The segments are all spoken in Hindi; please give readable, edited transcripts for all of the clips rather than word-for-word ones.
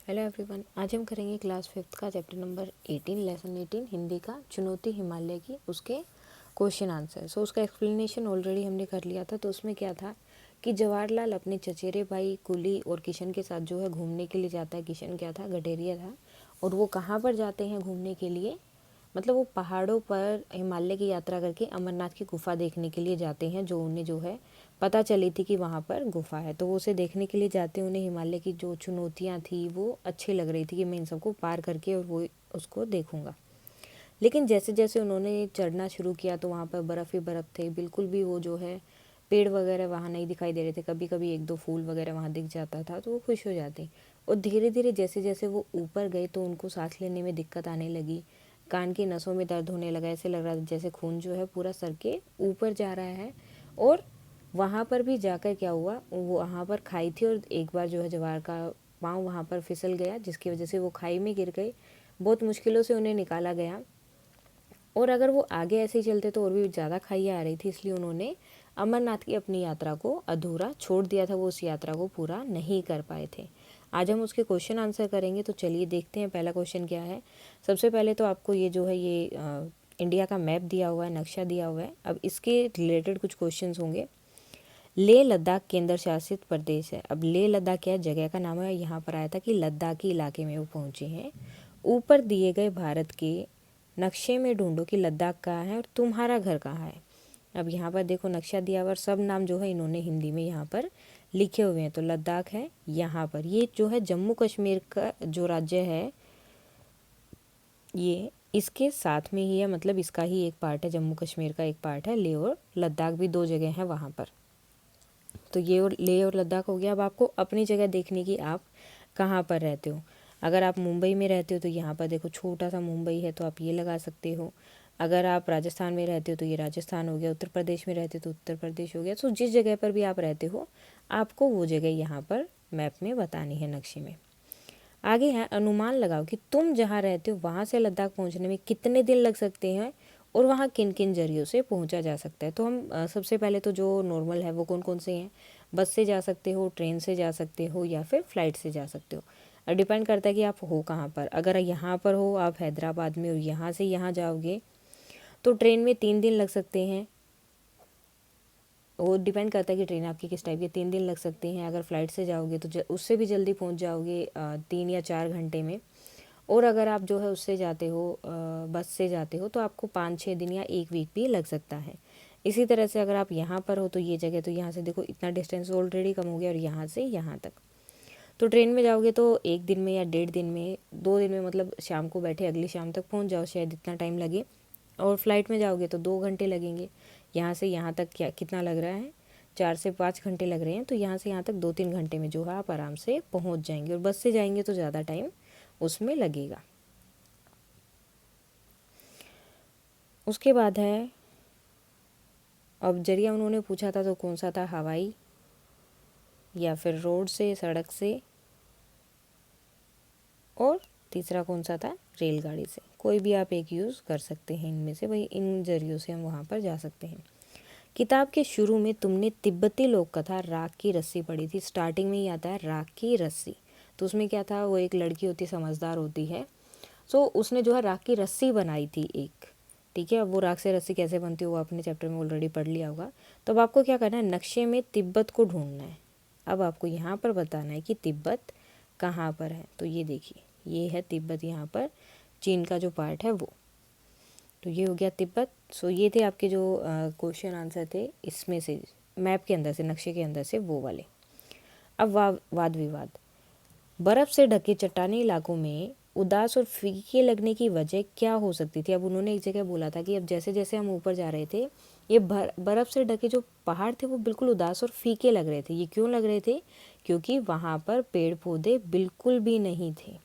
हेलो एवरीवन, आज हम करेंगे क्लास 5th का चैप्टर नंबर 18 लेसन 18 हिंदी का चुनौती हिमालय की, उसके क्वेश्चन आंसर। सो उसका एक्सप्लेनेशन ऑलरेडी हमने कर लिया था। तो उसमें क्या था कि जवाहरलाल अपने चचेरे भाई कुली और किशन के साथ जो है घूमने के लिए जाता है। किशन क्या था, गडेरिया था। और वो कहाँ पर जाते हैं घूमने के लिए, मतलब वो पहाड़ों पर हिमालय की यात्रा करके अमरनाथ की गुफा देखने के लिए जाते हैं, जो उन्हें जो है पता चली थी कि वहाँ पर गुफा है। तो वो उसे देखने के लिए जाते हैं। उन्हें हिमालय की जो चुनौतियाँ थी वो अच्छी लग रही थी कि मैं इन सबको पार करके और वो उसको देखूँगा। लेकिन जैसे जैसे उन्होंने चढ़ना शुरू किया तो वहाँ पर बर्फ़ ही बर्फ़ थे, बिल्कुल भी वो जो है पेड़ वगैरह वहाँ नहीं दिखाई दे रहे थे। कभी कभी एक दो फूल वगैरह वहाँ दिख जाता था तो वो खुश हो जाते। और धीरे धीरे जैसे जैसे वो ऊपर गए तो उनको सांस लेने में दिक्कत आने लगी, कान की नसों में दर्द होने लगा। ऐसे लग रहा था जैसे खून जो है पूरा सर के ऊपर जा रहा है। और वहाँ पर भी जाकर क्या हुआ, वो वहाँ पर खाई थी और एक बार जो है जवाहर का पाँव वहाँ पर फिसल गया, जिसकी वजह से वो खाई में गिर गए। बहुत मुश्किलों से उन्हें निकाला गया। और अगर वो आगे ऐसे ही चलते तो और भी ज़्यादा खाइयाँ आ रही थी, इसलिए उन्होंने अमरनाथ की अपनी यात्रा को अधूरा छोड़ दिया था। वो उस यात्रा को पूरा नहीं कर पाए थे। आज हम उसके क्वेश्चन आंसर करेंगे। तो चलिए देखते हैं पहला क्वेश्चन क्या है। सबसे पहले तो आपको ये जो है ये इंडिया का मैप दिया हुआ है, नक्शा दिया हुआ है। अब इसके रिलेटेड कुछ क्वेश्चन होंगे। लेह लद्दाख केंद्र शासित प्रदेश है। अब लेह लद्दाख क्या जगह का नाम है, यहाँ पर आया था कि लद्दाखी इलाके में वो पहुँचे हैं। ऊपर दिए गए भारत के नक्शे में ढूंढो कि लद्दाख कहाँ है और तुम्हारा घर कहाँ है। अब यहाँ पर देखो नक्शा दिया हुआ, सब नाम जो है इन्होंने हिंदी में यहाँ पर लिखे हुए हैं। तो लद्दाख है यहाँ पर, ये जो है जम्मू कश्मीर का जो राज्य है ये इसके साथ में ही है, मतलब इसका ही एक पार्ट है। जम्मू कश्मीर का एक पार्ट है। लेह और लद्दाख भी दो जगह हैं वहाँ पर। तो ये और लेह और लद्दाख हो गया। अब आपको अपनी जगह देखने की, आप कहाँ पर रहते हो। अगर आप मुंबई में रहते हो तो यहाँ पर देखो छोटा सा मुंबई है, तो आप ये लगा सकते हो। अगर आप राजस्थान में रहते हो तो ये राजस्थान हो गया। उत्तर प्रदेश में रहते हो तो उत्तर प्रदेश हो गया। तो जिस जगह पर भी आप रहते हो आपको वो जगह यहाँ पर मैप में बतानी है, नक्शे में। आगे है अनुमान लगाओ कि तुम जहाँ रहते हो वहाँ से लद्दाख पहुँचने में कितने दिन लग सकते हैं और वहाँ किन किन जरियों से पहुँचा जा सकता है। तो हम सबसे पहले तो जो नॉर्मल है वो कौन कौन से हैं। बस से जा सकते हो, ट्रेन से जा सकते हो या फिर फ़्लाइट से जा सकते हो। और डिपेंड करता है कि आप हो कहाँ पर। अगर यहाँ पर हो आप हैदराबाद में और यहाँ से यहाँ जाओगे तो ट्रेन में 3 दिन लग सकते हैं। वो डिपेंड करता है कि ट्रेन आपकी किस टाइप की। 3 दिन लग सकते हैं। अगर फ़्लाइट से जाओगे तो उससे भी जल्दी पहुंच जाओगे 3 या 4 घंटे में। और अगर आप जो है उससे जाते हो बस से जाते हो तो आपको 5-6 दिन या 1 वीक भी लग सकता है। इसी तरह से अगर आप यहाँ पर हो तो ये जगह, तो यहाँ से देखो इतना डिस्टेंस ऑलरेडी कम हो गया और यहाँ से यहाँ तक। तो ट्रेन में जाओगे तो 1 दिन में या 1.5 दिन में, 2 दिन में, मतलब शाम को बैठे अगली शाम तक पहुँच जाओ, शायद इतना टाइम लगे। और फ्लाइट में जाओगे तो 2 घंटे लगेंगे। यहाँ से यहाँ तक क्या कितना लग रहा है, 4 से 5 घंटे लग रहे हैं। तो यहाँ से यहाँ तक 2-3 घंटे में जो है आप आराम से पहुँच जाएंगे। और बस से जाएंगे तो ज़्यादा टाइम उसमें लगेगा। उसके बाद है, अब जरिया उन्होंने पूछा था तो कौन सा था, हवाई या फिर रोड से, सड़क से, और तीसरा कौन सा था, रेलगाड़ी से। कोई भी आप एक यूज़ कर सकते हैं इनमें से, वही इन जरियों से हम वहाँ पर जा सकते हैं। किताब के शुरू में तुमने तिब्बती लोक कथा राख की रस्सी पढ़ी थी। स्टार्टिंग में ही आता है राख की रस्सी। तो उसमें क्या था, वो एक लड़की होती, समझदार होती है। सो उसने जो है राख की रस्सी बनाई थी एक, ठीक है। अब वो राख से रस्सी कैसे बनती है वो अपने चैप्टर में ऑलरेडी पढ़ लिया होगा। तो अब आपको क्या करना है, नक्शे में तिब्बत को ढूंढना है। अब आपको यहाँ पर बताना है कि तिब्बत कहाँ पर है। तो ये देखिए, ये है तिब्बत, यहाँ पर चीन का जो पार्ट है वो। तो ये हो गया तिब्बत। सो ये थे आपके जो क्वेश्चन आंसर थे इसमें से, मैप के अंदर से, नक्शे के अंदर से वो वाले। अब वाद विवाद। बर्फ़ से ढके चट्टानी इलाकों में उदास और फीके लगने की वजह क्या हो सकती थी। अब उन्होंने एक जगह बोला था कि अब जैसे जैसे हम ऊपर जा रहे थे ये बर्फ़ से ढके जो पहाड़ थे वो बिल्कुल उदास और फीके लग रहे थे। ये क्यों लग रहे थे, क्योंकि वहाँ पर पेड़ पौधे बिल्कुल भी नहीं थे।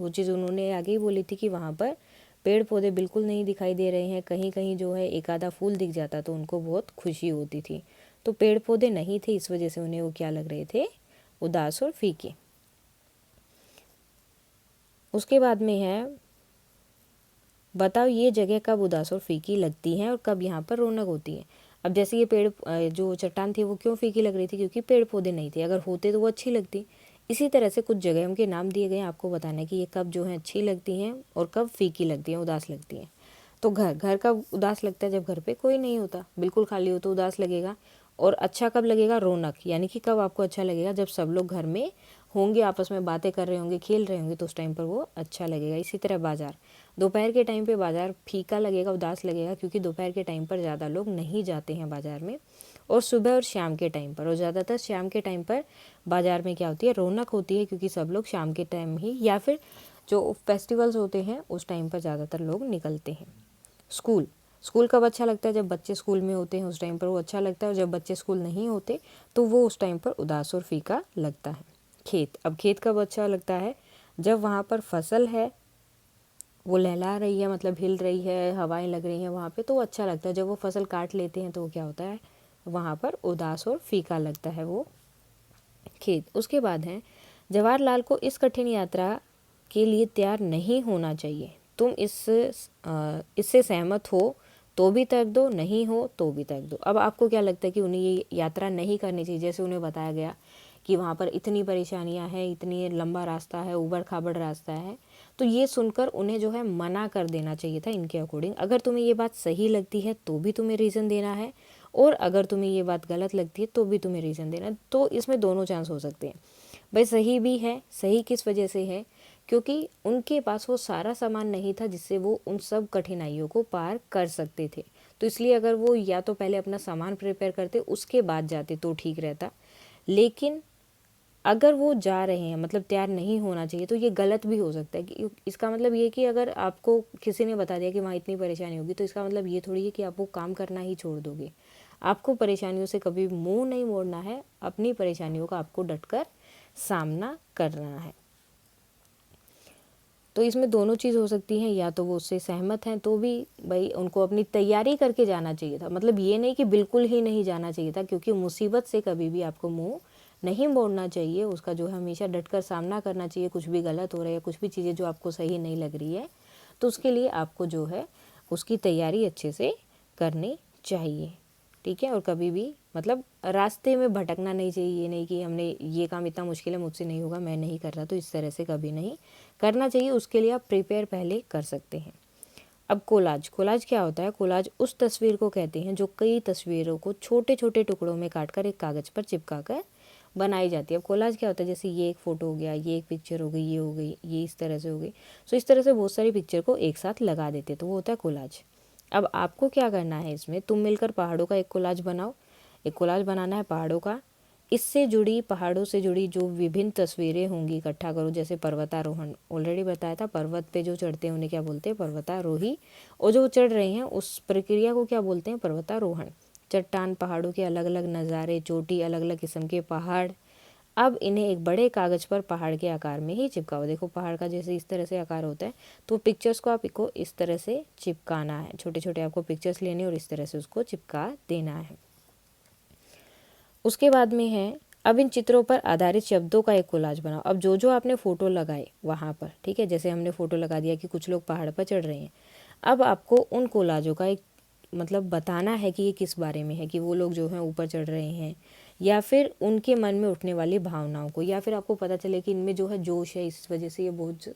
वो चीज़ उन्होंने आगे ही बोली थी कि वहाँ पर पेड़ पौधे बिल्कुल नहीं दिखाई दे रहे हैं। कहीं कहीं जो है एक आधा फूल दिख जाता तो उनको बहुत खुशी होती थी। तो पेड़ पौधे नहीं थे, इस वजह से उन्हें वो क्या लग रहे थे, उदास और फीके। उसके बाद में है, बताओ ये जगह कब उदास और फीकी लगती है और कब यहाँ पर रौनक होती है। अब जैसे ये पेड़ जो चट्टान थी वो क्यों फीकी लग रही थी, क्योंकि पेड़ पौधे नहीं थे। अगर होते तो वो अच्छी लगती। इसी तरह से कुछ जगहों के नाम दिए गए हैं, आपको बताना है कि ये कब जो है अच्छी लगती हैं और कब फीकी लगती हैं, उदास लगती हैं। तो घर कब उदास लगता है, जब घर पे कोई नहीं होता, बिल्कुल खाली हो तो उदास लगेगा। और अच्छा कब लगेगा, रौनक, यानी कि कब आपको अच्छा लगेगा, जब सब लोग घर में होंगे, आपस में बातें कर रहे होंगे, खेल रहे होंगे, तो उस टाइम पर वो अच्छा लगेगा। इसी तरह बाजार, दोपहर के टाइम पे बाजार फीका लगेगा, उदास लगेगा, क्योंकि दोपहर के टाइम पर ज़्यादा लोग नहीं जाते हैं बाजार में। और सुबह और शाम के टाइम पर, और ज़्यादातर शाम के टाइम पर बाजार में क्या होती है, रौनक होती है, क्योंकि सब लोग शाम के टाइम ही या फिर जो फेस्टिवल्स होते हैं उस टाइम पर ज़्यादातर लोग निकलते हैं। स्कूल कब अच्छा लगता है, जब बच्चे स्कूल में होते हैं उस टाइम पर वो अच्छा लगता है, और जब बच्चे स्कूल नहीं होते तो वो उस टाइम पर उदास और फीका लगता है। अब खेत कब अच्छा लगता है, जब वहाँ पर फसल है, वो लहला रही है, मतलब हिल रही है, हवाएं लग रही हैं वहाँ पे, तो अच्छा लगता है। जब वो फसल काट लेते हैं तो वो क्या होता है, वहाँ पर उदास और फीका लगता है वो खेत। उसके बाद है, जवाहरलाल को इस कठिन यात्रा के लिए तैयार नहीं होना चाहिए। तुम इससे सहमत हो तो भी तर्क दो, नहीं हो तो भी तर्क दो। अब आपको क्या लगता है कि उन्हें ये यात्रा नहीं करनी चाहिए, जैसे उन्हें बताया गया कि वहाँ पर इतनी परेशानियाँ हैं, इतनी लंबा रास्ता है, ऊबड़ खाबड़ रास्ता है, तो ये सुनकर उन्हें जो है मना कर देना चाहिए था इनके अकॉर्डिंग। अगर तुम्हें ये बात सही लगती है तो भी तुम्हें रीज़न देना है, और अगर तुम्हें ये बात गलत लगती है तो भी तुम्हें रीज़न देना है। तो इसमें दोनों चांस हो सकते हैं। भाई सही भी है, सही किस वजह से है, क्योंकि उनके पास वो सारा सामान नहीं था जिससे वो उन सब कठिनाइयों को पार कर सकते थे। तो इसलिए अगर वो या तो पहले अपना सामान प्रिपेयर करते, उसके बाद जाते तो ठीक रहता। लेकिन अगर वो जा रहे हैं, मतलब तैयार नहीं होना चाहिए, तो ये गलत भी हो सकता है। कि इसका मतलब ये कि अगर आपको किसी ने बता दिया कि वहाँ इतनी परेशानी होगी, तो इसका मतलब ये थोड़ी है कि आप वो काम करना ही छोड़ दोगे। आपको परेशानियों से कभी मुंह नहीं मोड़ना है, अपनी परेशानियों का आपको डटकर सामना करना है। तो इसमें दोनों चीज़ हो सकती हैं, या तो वो उससे सहमत हैं तो भी भाई उनको अपनी तैयारी करके जाना चाहिए था। मतलब ये नहीं कि बिल्कुल ही नहीं जाना चाहिए था, क्योंकि मुसीबत से कभी भी आपको मुंह नहीं मोड़ना चाहिए, उसका जो है हमेशा डटकर सामना करना चाहिए। कुछ भी गलत हो रहा है या कुछ भी चीज़ें जो आपको सही नहीं लग रही है, तो उसके लिए आपको जो है उसकी तैयारी अच्छे से करनी चाहिए। ठीक है, और कभी भी मतलब रास्ते में भटकना नहीं चाहिए। ये नहीं कि हमने ये काम इतना मुश्किल है, मुझसे नहीं होगा, मैं नहीं कर रहा, तो इस तरह से कभी नहीं करना चाहिए। उसके लिए आप प्रिपेयर पहले कर सकते हैं। अब कोलाज क्या होता है, कोलाज उस तस्वीर को कहते हैं जो कई तस्वीरों को छोटे छोटे टुकड़ों में काटकर एक कागज़ पर चिपका कर बनाई जाती है। अब कोलाज क्या होता है, जैसे ये एक फ़ोटो हो गया, ये एक पिक्चर हो गई, ये हो गई, ये इस तरह से हो गई, सो इस तरह से बहुत सारी पिक्चर को एक साथ लगा देते, तो वो होता है कोलाज। अब आपको क्या करना है, इसमें तुम मिलकर पहाड़ों का एक कोलाज बनाओ। एक कोलाज बनाना है पहाड़ों का, इससे जुड़ी, पहाड़ों से जुड़ी जो विभिन्न तस्वीरें होंगी इकट्ठा करो। जैसे पर्वतारोहण, ऑलरेडी बताया था, पर्वत पे जो चढ़ते हैं उन्हें क्या बोलते हैं, पर्वतारोही। और जो चढ़ रहे हैं उस प्रक्रिया को क्या बोलते हैं, पर्वतारोहण। चट्टान, पहाड़ों के अलग अलग नज़ारे, चोटी, अलग अलग किस्म के पहाड़। अब इन्हें एक बड़े कागज़ पर पहाड़ के आकार में ही चिपकाओ। देखो पहाड़ का जैसे इस तरह से आकार होता है, तो पिक्चर्स को आपको इस तरह से चिपकाना है। छोटे छोटे आपको पिक्चर्स लेने और इस तरह से उसको चिपका देना है। उसके बाद में है, अब इन चित्रों पर आधारित शब्दों का एक कोलाज बनाओ। अब जो जो आपने फ़ोटो लगाए वहाँ पर, ठीक है, जैसे हमने फ़ोटो लगा दिया कि कुछ लोग पहाड़ पर चढ़ रहे हैं, अब आपको उन कोलाजों का एक मतलब बताना है कि ये किस बारे में है, कि वो लोग जो हैं ऊपर चढ़ रहे हैं, या फिर उनके मन में उठने वाली भावनाओं को, या फिर आपको पता चले कि इनमें जो है जोश है, इस वजह से ये बहुत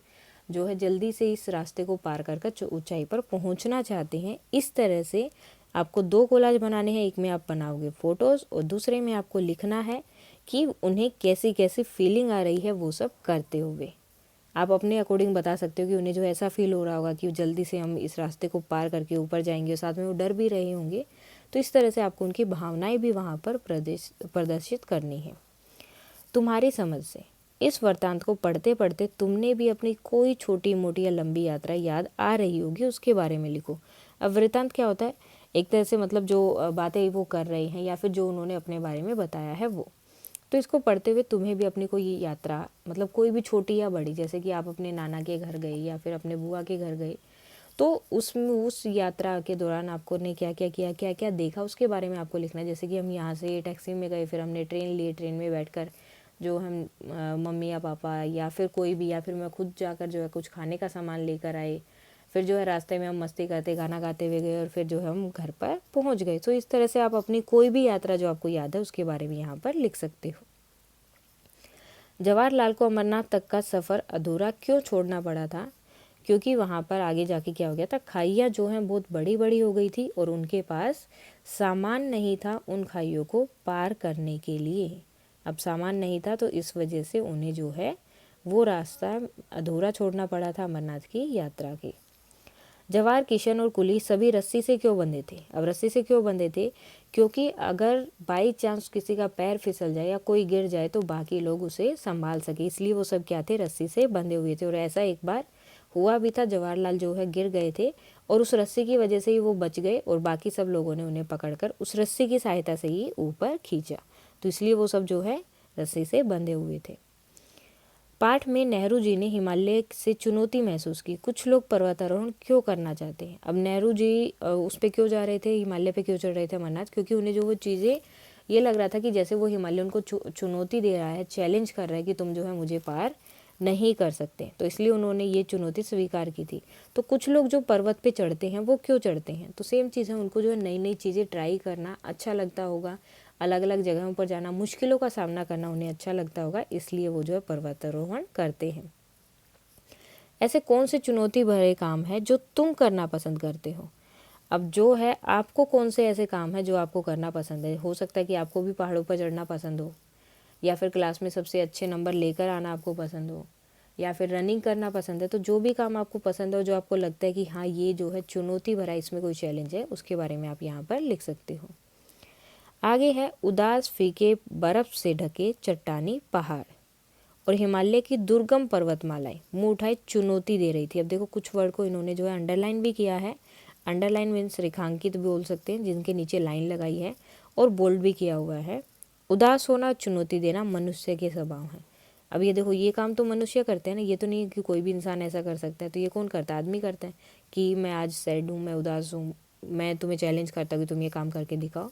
जो है जल्दी से इस रास्ते को पार कर कर ऊंचाई पर पहुंचना चाहते हैं। इस तरह से आपको दो कोलाज बनाने हैं। एक में आप बनाओगे फ़ोटोज़ और दूसरे में आपको लिखना है कि उन्हें कैसी कैसी फीलिंग आ रही है वो सब करते हुए। आप अपने अकॉर्डिंग बता सकते हो कि उन्हें जो ऐसा फील हो रहा होगा कि जल्दी से हम इस रास्ते को पार करके ऊपर जाएंगे, और साथ में वो डर भी रहे होंगे। तो इस तरह से आपको उनकी भावनाएं भी वहाँ पर प्रदर्शित करनी है। तुम्हारी समझ से इस वृत्तांत को पढ़ते पढ़ते तुमने भी अपनी कोई छोटी मोटी या लंबी यात्रा याद आ रही होगी, उसके बारे में लिखो। अब वृत्तांत क्या होता है, एक तरह से मतलब जो बातें वो कर रहे हैं या फिर जो उन्होंने अपने बारे में बताया है वो। तो इसको पढ़ते हुए तुम्हें भी अपनी कोई यात्रा, मतलब कोई भी छोटी या बड़ी, जैसे कि आप अपने नाना के घर गए या फिर अपने बुआ के घर गए, तो उसमें उस यात्रा के दौरान आपको ने क्या क्या किया, क्या क्या देखा, उसके बारे में आपको लिखना है। जैसे कि हम यहाँ से टैक्सी में गए, फिर हमने ट्रेन ली, ट्रेन में बैठकर जो हम मम्मी या पापा या फिर कोई भी, या फिर मैं खुद जाकर जो है कुछ खाने का सामान लेकर आए, फिर जो है रास्ते में हम मस्ती करते गाना गाते हुए गए, और फिर जो है हम घर पर पहुंच गए। तो इस तरह से आप अपनी कोई भी यात्रा जो आपको याद है उसके बारे में यहाँ पर लिख सकते हो। जवाहरलाल को अमरनाथ तक का सफ़र अधूरा क्यों छोड़ना पड़ा था? क्योंकि वहाँ पर आगे जाके क्या हो गया था, खाइयाँ जो हैं बहुत बड़ी बड़ी हो गई थी और उनके पास सामान नहीं था उन खाइयों को पार करने के लिए। अब सामान नहीं था तो इस वजह से उन्हें जो है वो रास्ता अधूरा छोड़ना पड़ा था अमरनाथ की यात्रा के। जवाहर, किशन और कुली सभी रस्सी से क्यों बंधे थे? अब रस्सी से क्यों बंधे थे? क्योंकि अगर बाई चांस किसी का पैर फिसल जाए या कोई गिर जाए तो बाकी लोग उसे संभाल सके, इसलिए वो सब क्या थे, रस्सी से बंधे हुए थे। और ऐसा एक बार हुआ भी था, जवाहरलाल जो है गिर गए थे और उस रस्सी की वजह से ही वो बच गए और बाकी सब लोगों ने उन्हें पकड़कर उस रस्सी की सहायता से ही ऊपर खींचा, तो इसलिए वो सब जो है रस्सी से बंधे हुए थे। पाठ में नेहरू जी ने हिमालय से चुनौती महसूस की। कुछ लोग पर्वतारोहण क्यों करना चाहते हैं? अब नेहरू जी उस पे क्यों जा रहे थे, हिमालय पे क्यों चढ़ रहे थे अमरनाथ? क्योंकि उन्हें जो वो चीज़ें ये लग रहा था कि जैसे वो हिमालय उनको चुनौती दे रहा है, चैलेंज कर रहा है कि तुम जो है मुझे पार नहीं कर सकते, तो इसलिए उन्होंने ये चुनौती स्वीकार की थी। तो कुछ लोग जो पर्वत पे चढ़ते हैं वो क्यों चढ़ते हैं? तो सेम चीज़ है, उनको जो है नई नई चीज़ें ट्राई करना अच्छा लगता होगा, अलग अलग जगहों पर जाना, मुश्किलों का सामना करना उन्हें अच्छा लगता होगा, इसलिए वो जो है पर्वतारोहण करते हैं। ऐसे कौन से चुनौती भरे काम है जो तुम करना पसंद करते हो? अब जो है आपको कौन से ऐसे काम है जो आपको करना पसंद है? हो सकता है कि आपको भी पहाड़ों पर चढ़ना पसंद हो, या फिर क्लास में सबसे अच्छे नंबर लेकर आना आपको पसंद हो, या फिर रनिंग करना पसंद है। तो जो भी काम आपको पसंद हो, जो आपको लगता है कि हाँ ये जो है चुनौती भरा, इसमें कोई चैलेंज है, उसके बारे में आप यहाँ पर लिख सकते हो। आगे है उदास फीके बर्फ से ढके चट्टानी पहाड़ और हिमालय की दुर्गम पर्वतमालाएं मुँह उठाए चुनौती दे रही थी। अब देखो कुछ वर्ड को इन्होंने जो है अंडरलाइन भी किया है। अंडरलाइन मीन्स रेखांकित भी बोल सकते हैं, जिनके नीचे लाइन लगाई है, और बोल्ड भी किया हुआ है। उदास होना, चुनौती देना मनुष्य के स्वभाव हैं। अब ये देखो, ये काम तो मनुष्य करते हैं ना, ये तो नहीं कि कोई भी इंसान ऐसा कर सकता है। तो ये कौन करता है? आदमी करता है कि मैं आज सैड हूँ, मैं उदास हूँ, मैं तुम्हें चैलेंज करता हूँ कि तुम ये काम करके दिखाओ।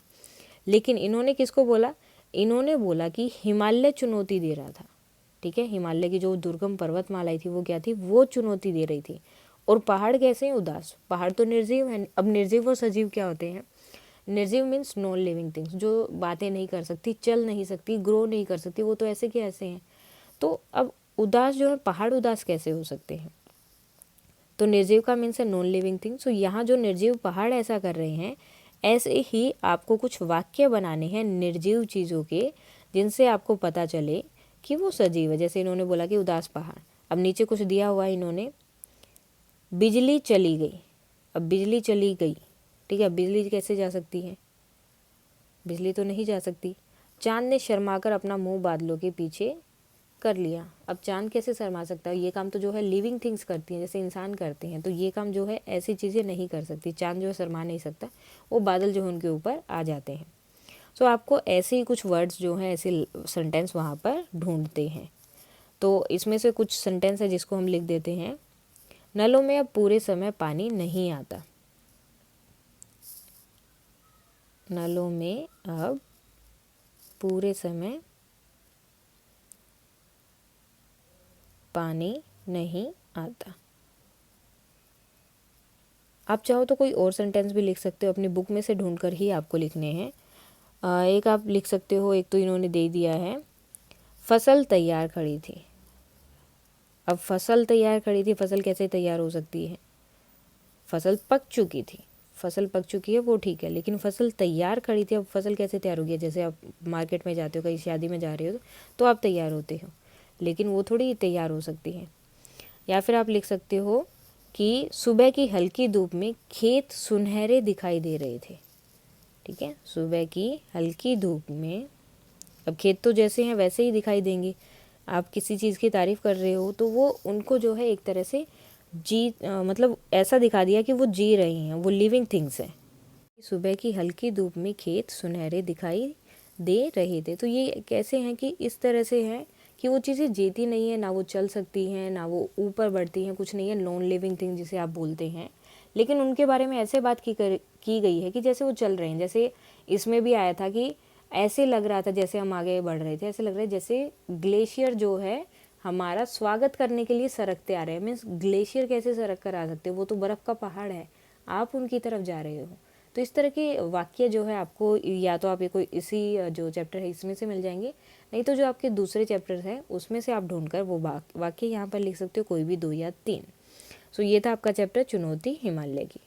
लेकिन इन्होंने किसको बोला? इन्होंने बोला कि हिमालय चुनौती दे रहा था। ठीक है, हिमालय की जो दुर्गम पर्वतमालाएं थी वो क्या थी? वो चुनौती दे रही थी। और पहाड़ कैसे हैं? उदास। पहाड़ तो निर्जीव है। अब निर्जीव और सजीव क्या होते हैं? निर्जीव मीन्स नॉन लिविंग थिंग्स, जो बातें नहीं कर सकती, चल नहीं सकती, ग्रो नहीं कर सकती, वो तो ऐसे के ऐसे हैं। तो अब उदास जो है, पहाड़ उदास कैसे हो सकते हैं? तो निर्जीव का मीन्स है नॉन लिविंग थिंग्स। तो यहाँ जो निर्जीव पहाड़ ऐसा कर रहे हैं, ऐसे ही आपको कुछ वाक्य बनाने हैं निर्जीव चीज़ों के, जिनसे आपको पता चले कि वो सजीव है। जैसे इन्होंने बोला कि उदास पहाड़। अब नीचे कुछ दिया हुआ है इन्होंने, बिजली चली गई। अब बिजली चली गई, ठीक है, बिजली कैसे जा सकती है? बिजली तो नहीं जा सकती। चांद ने शर्माकर अपना मुंह बादलों के पीछे कर लिया। अब चांद कैसे शर्मा सकता है? ये काम तो जो है लिविंग थिंग्स करती हैं, जैसे इंसान करते हैं। तो ये काम जो है ऐसी चीज़ें नहीं कर सकती। चांद जो है शर्मा नहीं सकता, वो बादल जो है उनके ऊपर आ जाते हैं। सो आपको ऐसे ही कुछ वर्ड्स जो हैं, ऐसे सेंटेंस वहाँ पर ढूंढते हैं। तो इसमें से कुछ सेंटेंस है जिसको हम लिख देते हैं। नलों में अब पूरे समय पानी नहीं आता। नलों में अब पूरे समय पानी नहीं आता। आप चाहो तो कोई और सेंटेंस भी लिख सकते हो, अपनी बुक में से ढूंढकर ही आपको लिखने हैं। एक आप लिख सकते हो, एक तो इन्होंने दे दिया है, फसल तैयार खड़ी थी। अब फसल तैयार खड़ी थी, फसल कैसे तैयार हो सकती है? फसल पक चुकी थी। फसल पक चुकी है वो ठीक है, लेकिन फसल तैयार खड़ी थी। अब फसल कैसे तैयार होगी? जैसे आप मार्केट में जाते हो, कहीं शादी में जा रहे हो तो आप तैयार होते हो, लेकिन वो थोड़ी तैयार हो सकती है। या फिर आप लिख सकते हो कि सुबह की हल्की धूप में खेत सुनहरे दिखाई दे रहे थे। ठीक है, सुबह की हल्की धूप में, अब खेत तो जैसे हैं वैसे ही दिखाई देंगे। आप किसी चीज़ की तारीफ़ कर रहे हो तो वो उनको जो है एक तरह से मतलब ऐसा दिखा दिया कि वो जी रहे हैं, वो लिविंग थिंग्स हैं। सुबह की हल्की धूप में खेत सुनहरे दिखाई दे रहे थे। तो ये कैसे हैं कि इस तरह से हैं कि वो चीज़ें जीती नहीं है, ना वो चल सकती हैं, ना वो ऊपर बढ़ती हैं, कुछ नहीं है, नॉन लिविंग थिंग जिसे आप बोलते हैं। लेकिन उनके बारे में ऐसे बात की गई है कि जैसे वो चल रहे हैं। जैसे इसमें भी आया था कि ऐसे लग रहा था जैसे हम आगे बढ़ रहे थे, ऐसे लग रहा है जैसे ग्लेशियर जो है हमारा स्वागत करने के लिए सरकते आ रहे हैं। मीन्स ग्लेशियर कैसे सरक कर आ सकते हैं? वो तो बर्फ़ का पहाड़ है, आप उनकी तरफ जा रहे हो। तो इस तरह के वाक्य जो है आपको या तो आप ये कोई इसी जो चैप्टर है इसमें से मिल जाएंगे, नहीं तो जो आपके दूसरे चैप्टर हैं उसमें से आप ढूंढकर वो वाक्य यहाँ पर लिख सकते हो, कोई भी 2 या 3। सो ये था आपका चैप्टर चुनौती हिमालय की।